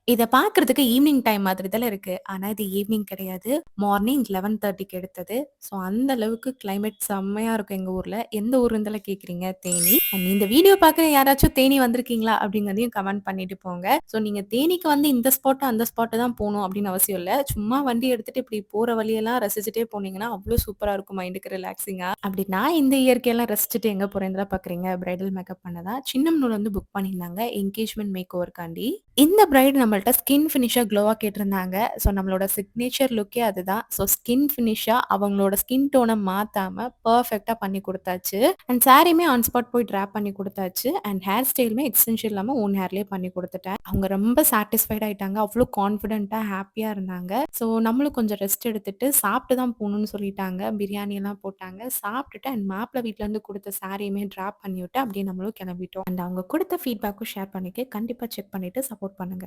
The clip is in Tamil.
இத பார்க்கறதுக்கு ஈவ்னிங் டைம் மாதிரி தானே இருக்கு. ஆனா இது ஈவ்னிங் கிடையாது. மார்னிங் 11:30க்கு எடுத்தது. ஸோ அந்த அளவுக்கு கிளைமேட் செம்மையா இருக்கும் எங்க ஊர்ல. எந்த ஊருன்னு தானே கேட்கிறீங்க? தேனி. அண்ட் இந்த வீடியோ பார்க்குற யாராச்சும் தேனி வந்திருக்கீங்களா? அப்படிங்கிறதையும் கமெண்ட் பண்ணிட்டு போங்க. ஸோ நீங்க தேனிக்கு வந்து இந்த ஸ்பாட், அந்த ஸ்பாட் தான் போணும் அப்படின்னு அவசியம் இல்ல. சும்மா வண்டி எடுத்துட்டு இப்படி போற வழியெல்லாம் ரசிச்சுட்டே போனீங்கன்னா, அவ்ளோ சூப்பரா இருக்கும் மைண்டுக்கு ரிலாக்ஸிங்கா. அப்படி நான் இந்த இயற்கையெல்லாம் ரசிச்சுட்டு எங்க போறேன்னு தான் பார்க்குறீங்க. பிரைடல் மேக்கப் பண்ண தான். சின்னம்னூர்ல வந்து புக் பண்ணியிருந்தாங்க. என்கேஜ்மென்ட் மேக் ஓவர்க்காண்டி. இந்த பிரைட் நம்மள்ட்ட ஸ்கின் ஃபினிஷா க்ளோவா கேட்டிருந்தாங்க. ஸோ நம்மளோட சிக்னேச்சர் லுக்கே அதுதான். ஸோ ஸ்கின் ஃபினிஷா அவங்களோட ஸ்கின் டோன மாத்தாம பெர்ஃபெக்ட்டா பண்ணி குடுத்தாச்சு. அண்ட் சாரியுமே ஆன் ஸ்பாட் போய் ட்ராப் பண்ணி குடுத்தாச்சு. அண்ட் ஹேர் ஸ்டைலுமே எக்ஸ்டென்ஷன் இல்லாம ஓன் ஹேர்லயே பண்ணி குடுத்துட்டேன். அவங்க ரொம்ப சாட்டிஸ்ஃபைட் ஆயிட்டாங்க. அவ்ளோ கான்ஃபிடென்ட்டா, ஹேப்பியா இருந்தாங்க. ஸோ நம்மளும் கொஞ்சம் ரெஸ்ட் எடுத்துட்டு சாப்பிட்டு தான் போணும்னு சொல்லிட்டாங்க. பிரியாணி எல்லாம் போட்டாங்க. சாப்பிட்டுட்டு அண்ட் மாப்பிள வீட்லருந்து குடுத்த சாரியுமே ட்ராப் பண்ணிவிட்டு அப்படியே நம்மளும் கிளம்பிட்டோம். அண்ட் அவங்க குடுத்த ஃபீட்பேக்கும் ஷேர் பண்ணிக்க கண்டிப்பா செக் பண்ணிட்டு சப்போர்ட் பண்ணுங்க.